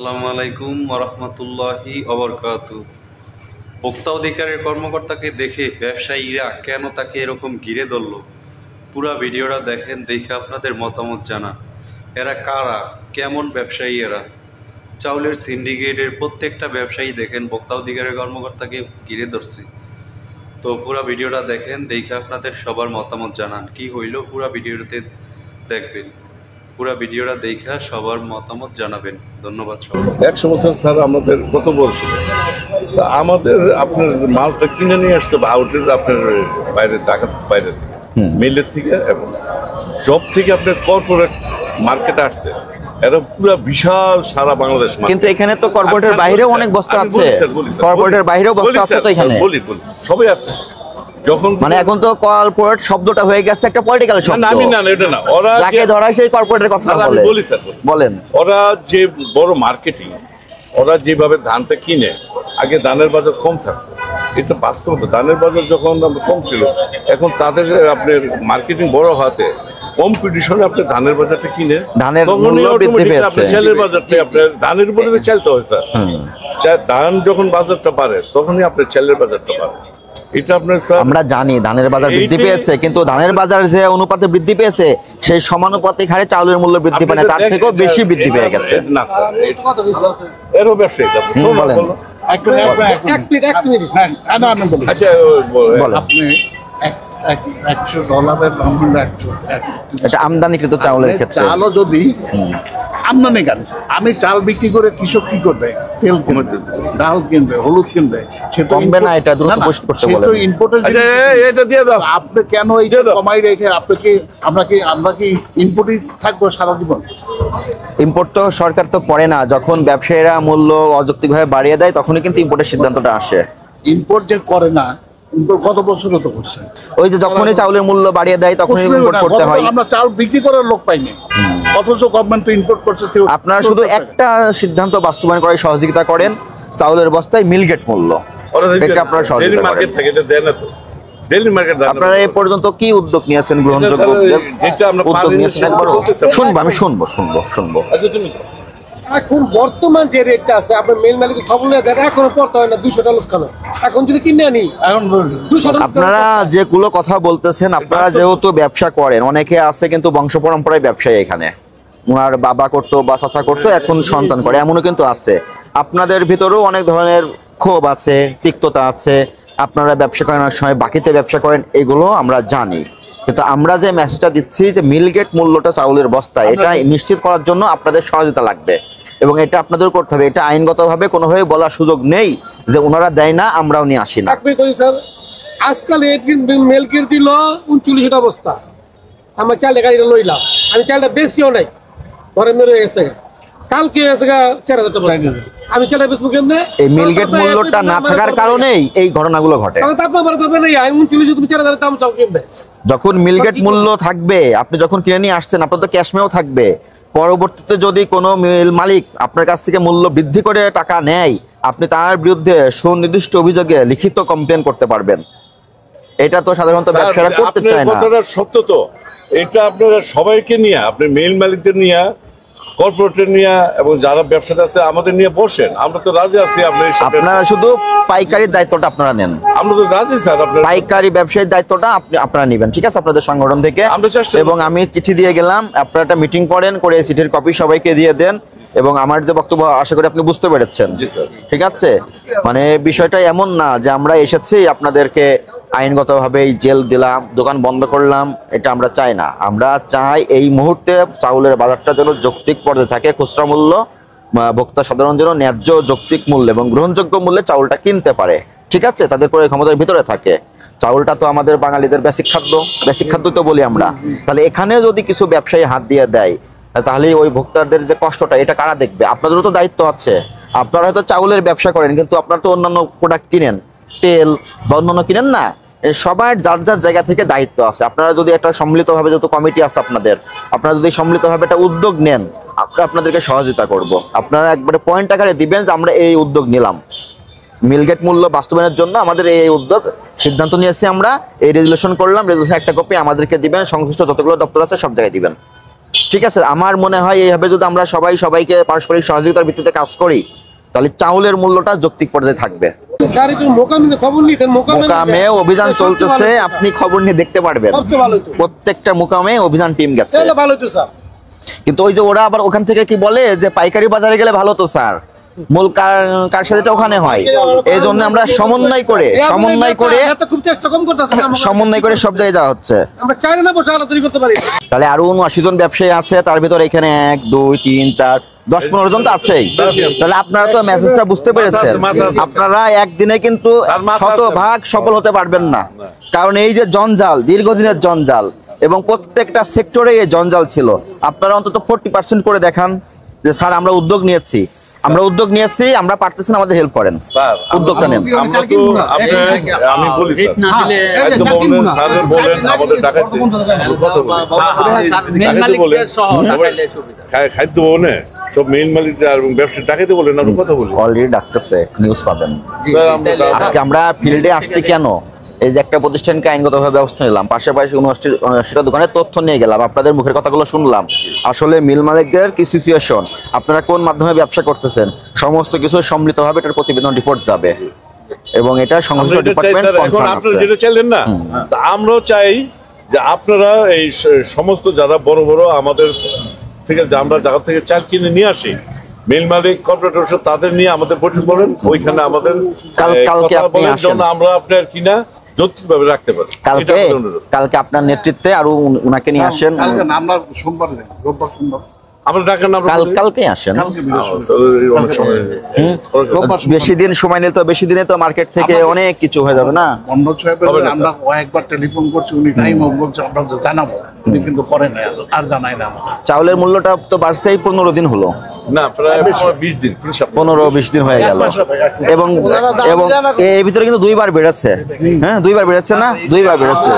আসসালামু আলাইকুম ওয়া রাহমাতুল্লাহি ওয়া বারাকাতুহু। ভোক্তা অধিকারের কর্মকর্তাকে দেখে ব্যবসায়ীরা কেন তাকে এরকম ঘিরে ধরল, পুরা ভিডিওটা দেখেন, দেখে আপনাদের মতামত জানান। এরা কারা, কেমন ব্যবসায়ী এরা? চাউলের সিন্ডিকেটের প্রত্যেকটা ব্যবসায়ী দেখেন ভোক্তা অধিকারের কর্মকর্তাকে ঘিরে ধরছে। তো পুরা ভিডিওটা দেখেন, দেখে আপনাদের সবার মতামত জানান। কি হইল পুরা ভিডিওতে দেখবেন, পুরা ভিডিওটা দেখে সবার মতামত জানাবেন। ধন্যবাদ সবাই। 100 বছর স্যার আমাদের কত বড় ছিল। আমাদের আপনার মালটা কিনে নিয়ে আসতে হবে আউটের আপনার বাইরে, ঢাকার বাইরে থেকে, মিলের থেকে এবং জব থেকে আপনার কর্পোরেট মার্কেটে আসছে। এরা পুরো বিশাল সারা বাংলাদেশ, কিন্তু এখানে তো কর্পোরেটের বাইরেও অনেক বস্তা আছে, কর্পোরেটের বাইরেও বস্তা আছে তো এখানে, বলি সবই আছে। যখন মানে এখন তো কর্পোরেট শব্দটা হয়ে গেছে একটা পলিটিক্যাল শব্দ। আমি না এটা না, ওরা যাকে ধরায় সেই কর্পোরেটের কথা বলে। আমি বলি স্যার, বলেন। ওরা যে বড় মার্কেটিং, ওরা যেভাবে ধানটা কিনে, আগে ধানের বাজার কম থাকতো, এটা বাস্তব। ধানের বাজার যখন কম ছিল, এখন তাদের আপনার মার্কেটিং বড় হওয়াতে কম্পিটিশনে আপনি ধানের বাজারটা কিনে ধানের মূল্য বৃদ্ধি পেয়েছে, আপনি চালের বাজারটা আপনার ধানের উপরে চালতে হয় স্যার। ধান যখন বাজারটা বাড়ে তখনই আপনার চালের বাজারটা বাড়ে। এটা আপনার স্যার আমরা জানি ধানের বাজার বৃদ্ধি পেয়েছে, কিন্তু ধানের বাজার যে অনুপাতে বৃদ্ধি পেয়েছে সেই সমানুপাতিক হারে চাউলের মূল্য বৃদ্ধি পায় না, তার থেকেও বেশি বৃদ্ধি পেয়ে গেছে। না স্যার, এরও ব্যবসায়ী বলেন। আচ্ছা আপনি $100 এটা আমদানিকৃত চাউলের ক্ষেত্রে। চালও যদি আমদানি কেন, আমি চাল বিক্রি করে কৃষক কি করবে? তেল কিনবে, ডাল কিনবে, হলুদ কিনবে, সে তো কমবে না, এটা দ্রুত পোস্ট করতে বলেন। ইম্পোর্টের। এটা দিয়ে দাও। আপনি কেন এই কমাই রেখে আমরা কি ইম্পোর্টই থাকবো সারা জীবন? ইম্পোর্ট তো সরকার তো করে না, যখন ব্যবসায়ীরা মূল্য অযৌক্তিকভাবে বাড়িয়ে দেয় তখনই কিন্তু ইম্পোর্টের সিদ্ধান্তটা আসে। ইম্পোর্ট যে করে না, কত বছর তো করছে। ওই যে যখনই চাউলের মূল্য বাড়িয়ে দেয় তখনই ইম্পোর্ট করতে হয়। আমরা চাল বিক্রি করার লোক পাইনি, অথচ গভর্নমেন্ট তো ইম্পোর্ট করছে। আপনারা শুধু একটা সিদ্ধান্ত বাস্তবায়ন করে সহযোগিতা করেন, চাউলের বস্তায় মিলগেট মূল্য, এটা আপনারা সহযোগিতা করেন। আপনারা এই পর্যন্ত কি উদ্যোগ নিয়েছেন গ্রহণযোগ্য? উদ্যোগ নিয়েছেন একবার শুনবো, আমি শুনবো। এখন বর্তমান যে রেটটা আছে, আপনার মেল মালিক খবর দেন, এখনো পড়তে হয় না $200 কেন? এখন যদি কিনে আনি এখন $200। আপনারা যেগুলো কথা বলতেছেন, আপনারা যেহেতু ব্যবসা করেন, অনেকে আছে কিন্তু বংশ পরম্পরায় ব্যবসায়ী, এখানে ওনার বাবা করতো বা চাচা করতো, এখন সন্তান করে, এমনও কিন্তু আছে। আপনাদের ভিতরেও অনেক ধরনের ক্ষোভ আছে, তিক্ততা আছে, আপনারা ব্যবসা করেন, অনেক সময় বাকিতে ব্যবসা করেন, এগুলো আমরা জানি। কিন্তু আমরা যে মেসেজটা দিচ্ছি যে মিলগেট মূল্যটা চাউলের বস্তায়, এটা নিশ্চিত করার জন্য আপনাদের সহযোগিতা লাগবে এবং এটা আপনাদের করতে হবে। এটা আইনগতভাবে কোনোভাবে বলার সুযোগ নেই যে ওনারা দেয় না আমরাও নিয়ে আসি না। স্যার আজকাল মেল কিনে দিল 39 বস্তা, আমার চালটা গাড়িটা লইলাম, আমি চালটা বেশিও নাই, ঘরে মেরে গেছে, কালকে হয়েছে 4000 টাকা, আমি চালটা বেশবো কেমনে? এই মিলগেট মূল্যটা না থাকার কারণেই এই ঘটনাগুলো ঘটে। তুমি 4000 দাম চাও কেমনে? যখন মিলগেট মূল্য থাকবে, আপনি যখন কিনে নিয়ে আসছেন, আপনার তো ক্যাশমেও থাকবে। পরবর্তীতে যদি কোনো মিল মালিক আপনার কাছ থেকে মূল্য বৃদ্ধি করে টাকা নেয়, আপনি তার বিরুদ্ধে সুনির্দিষ্ট অভিযোগে লিখিত কমপ্লেন করতে পারবেন। এটা তো সাধারণত ব্যবসায়ীরা করতে চায় না। সত্য তো এটা আপনারা সবাইকে নিয়ে, আপনি মেল মালিকদের নিয়ে, কর্পোরেটের নিয়ে এবং যারা ব্যবসাতে আছে আমাদের নিয়ে বসেন, আমরা তো রাজি আছি। আপনারা শুধু পাইকারির দায়িত্বটা আপনারা নেন, আমরা তো রাজি স্যার। পাইকারি ব্যবসায়ীর দায়িত্বটা আপনারা নেবেন, ঠিক আছে, আপনাদের সংগঠন থেকে। এবং আমি চিঠি দিয়ে গেলাম, আপনারা একটা মিটিং করেন, করে চিঠির কপি সবাইকে দিয়ে দেন। এবং আমার যে বক্তব্য আশা করি আপনি বুঝতে পেরেছেন, ঠিক আছে? মানে বিষয়টা এমন না যে আমরা এসেছি আপনাদেরকে আইনগতভাবে জেল দিলাম, দোকান বন্ধ করলাম, এটা আমরা চাই না। আমরা চাই এই মুহূর্তে চাউলের বাজারটা যেন যৌক্তিক পর্যায়ে থাকে, খুচরা মূল্য ভোক্তা সাধারণ যেন ন্যায্য যৌক্তিক মূল্য এবং গ্রহণযোগ্য মূল্যে চাউলটা কিনতে পারে, ঠিক আছে, তাদের করে ক্ষমতার ভিতরে থাকে। চাউলটা তো আমাদের বাঙালিদের বেসিক খাদ্য তো বলি আমরা। তাহলে এখানে যদি কিছু ব্যবসায়ী হাত দিয়ে দেয়, তাহলে ওই ভোক্তাদের যে কষ্টটা, এটা কারা দেখবে? আপনাদেরও তো দায়িত্ব আছে। আপনারা হয়তো চাউলের ব্যবসা করেন, কিন্তু আপনারা তো অন্যান্য প্রোডাক্ট কিনেন, তেল বা অন্যান্য কিনেন না। সবার যার যার জায়গা থেকে দায়িত্ব আছে। আপনারা যদি একটা সম্মিলিতভাবে, যত কমিটি আছে আপনারা যদি সম্মিলিতভাবে একটা উদ্যোগ নেন, আমরা আপনাদেরকে সহযোগিতা করব। আপনারা একবারে পয়েন্ট আকারে দিবেন যে আমরা এই উদ্যোগ নিলাম, মিলগেট মূল্য বাস্তবায়নের জন্য আমাদের এই উদ্যোগ সিদ্ধান্ত নিয়েছি, আমরা এই রেজুলেশন করলাম, রেজুলেশন একটা কপি আমাদেরকে দিবেন, সংশ্লিষ্ট যতগুলো দপ্তর আছে সব জায়গায় দিবেন। ঠিক আছে, আমার মনে হয় এইভাবে যদি আমরা সবাইকে পারস্পরিক সহযোগিতার ভিত্তিতে কাজ করি তাহলে চাউলের মূল্যটা যৌক্তিক পর্যায়ে থাকবে। স্যার একটু মোকামে খবর নিতেন, মোকামে অভিযান চলতেছে, আপনি খবর নিয়ে দেখতে পারবেন। সবচেয়ে ভালো হতো, প্রত্যেকটা মোকামে অভিযান টিম গেছে। তাহলে ভালো হতো স্যার। কিন্তু ওই যে ওরা আবার ওখান থেকে কি বলে যে পাইকারি বাজারে গেলে ভালো তো স্যার, মূল কারসাজিটা ওখানে হয়। এই জন্য আমরা সমন্বয় করে খুব চেষ্টা কম করতেছে, সমন্বয় করে সব জায়গায় যাওয়া হচ্ছে। আমরা চাইলে না বসে আলাদাই করতে পারি। তাহলে আরো 79 জন ব্যবসায়ী আছে, তার ভিতরে এখানে 1 2 3 4 10 15 জন তো আছেই। তাহলে আপনারা তো মেসেজটা বুঝতে পেরেছেন। আপনারা একদিনে কিন্তু শতভাগ সফল হতে পারবেন না, কারণ এই যে জঞ্জাল, দীর্ঘদিনের জঞ্জাল এবং প্রত্যেকটা সেক্টরে এই জঞ্জাল ছিল। আপনারা অন্তত 40% করে দেখান যে স্যার আমরা উদ্যোগ নিয়েছি, আমরা পারতেছি না, আমাদের হেল্প করেন, উদ্যোগটা নেন। আমি বলি স্যার বলেন আমাদের ডাকাইতে খাদ্য ভবনে সব মেইন মালিক এবং ব্যবসা ডাকাইতে বলেন আর কথা বলি অলরেডি ডাকতেছে, নিউজ পাবেন। আজকে আমরা ফিল্ডে আসছি কেন, এই যে একটা প্রতিষ্ঠানকে আইনগতভাবে ব্যবস্থা নিলাম, পাশাপাশি 79টা দোকানের তথ্য নিয়ে গেলাম, আপনাদের মুখের কথাগুলো শুনলাম। আসলে মিল মালিকদের কি সিচুয়েশন, আপনারা কোন মাধ্যমে ব্যবসা করতেছেন, সমস্ত কিছু সম্মিলিতভাবে এটার প্রতিবেদন রিপোর্ট যাবে এবং এটা সংশ্লিষ্ট ডিপার্টমেন্ট কনসার্ন আছে। আপনারা যেটা চাইলেন না, আমরাও চাই যে আপনারা এই সমস্ত যারা বড় বড় আমাদের থেকে আমরা জায়গা থেকে চাল কিনে নিয়ে আসি, মিল মালিক কর্পোরেটর তাদের নিয়ে আমাদের বৈঠক বলেন, ওইখানে আমাদের কালকে আপনি আসেন, আমরা আপনার কিনা যৌক্তিকভাবে রাখতে পারি। কালকে আপনার নেতৃত্বে আরো উনাকে নিয়ে আসেন, আমরা সোমবার রোববার আমরা ডাকেন না, কালকে আসেন। অনেক বেশি দিন সময় নিলে তো, বেশি দিনে তো মার্কেট থেকে অনেক কিছু হয়ে যাবে না। আমরা কয়েকবার টেলিফোন করছি, উনি টাইম বলছে আমরা জানাবো, উনি কিন্তু করেন না, আর জানাই না। চাউলের মূল্যটা তো বাড়ছেই 15 দিন হলো না, প্রায় 20 দিন 15-20 দিন হয়ে গেল এবং এর ভিতরে কিন্তু 2 বার বেড়েছে। হ্যাঁ 2 বার বেড়েছে না, 2 বার বেড়েছে।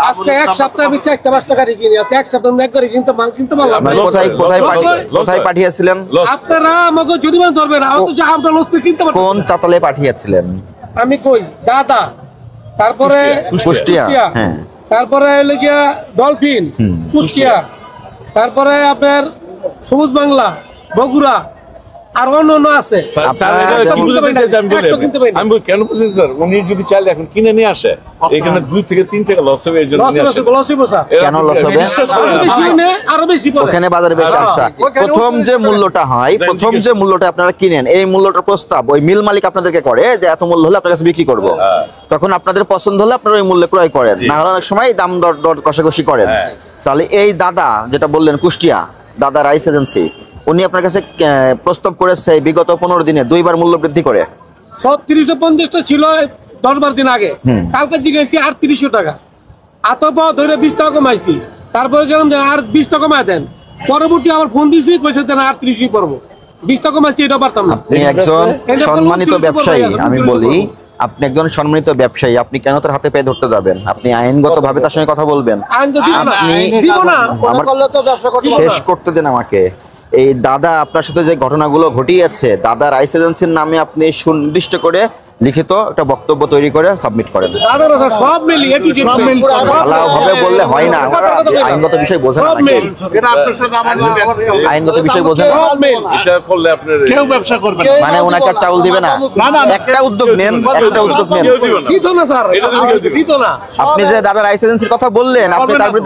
আজকে এক সপ্তাহে আমি 4-5 টাকা কিনি, আজকে এক সপ্তাহে এক করে কিনতে মাল কিনতে পারলাম। কোথায় পাঠিয়েছিলেন আপনারা? আমাকে জরিমানা ধরবেন, আমরা লস্তি কিনতে পারবো। কোন চাতালে পাঠিয়েছিলেন? আমি কই দাদা, তারপরে কুষ্টিয়া, হ্যাঁ, তারপরে লেগিয়া ডলফিন কুষ্টিয়া, তারপরে আপনার সবুজ বাংলা বগুড়া, আর অন্য আছে। আমি কেন বুঝেছি স্যার, উনি যদি চাইলে এখন কিনে নিয়ে আসে, এখানে 2 থেকে 3 টাকা লস হবে। এই জন্য কেন লস হবে? ওখানে বাজারে বেশি। আচ্ছা, প্রথম যে মূল্যটা আপনারা কিনেন, এই মূল্যটার প্রস্তাব ওই মিল মালিক আপনাদেরকে করে যে এত মূল্য হলে আপনার কাছে বিক্রি করবো। তখন আপনাদের পছন্দ হলে আপনারা ওই মূল্যে ক্রয় করেন, না হলে অনেক সময় দাম দর কষাকষি করেন। তাহলে এই দাদা যেটা বললেন কুষ্টিয়া, দাদা রাইস এজেন্সি, উনি আপনার কাছে প্রস্তাব করেছে বিগত 15 দিনে 2 বার মূল্য বৃদ্ধি করে। 350টা ছিল 10-12 দিন আগে, কালকে জিজ্ঞেসি 3800 টাকা, আতপা ধরে 20 টাকা কমাইছি, তারপরে গেলাম আর 20 টাকা কমায় দেন, পরবর্তী আবার ফোন দিয়েছি কইছে দেন 3800 পড়বো, 20 টাকা কমাইছি, এটা পারতাম না। আপনি একজন সম্মানিত ব্যবসায়ী, আমি বলি আপনি একজন সম্মানিত ব্যবসায়ী, আপনি কেন তার হাতে পায়ে ধরতে যাবেন? আপনি আইনগতভাবে তার সঙ্গে কথা বলবেন। শেষ করতে দেন আমাকে। এই দাদা আপনার সাথে যে ঘটনাগুলো ঘটিয়েছে, দাদা রাইস এজেন্সির নামে আপনি সুনির্দিষ্ট করে লিখিত একটা বক্তব্য তৈরি করে সাবমিট করেন। সব মিলি ভালোভাবে বললে হয় না, আইনগত বিষয় বোঝেন না, আইনগত বিষয় বোঝেন না, মানে ওনাকে চাউল দিবে না। একটা উদ্যোগ নেন, আপনি যে দাদা রাইস এজেন্সির কথা বললেন, আপনি তার বিরুদ্ধে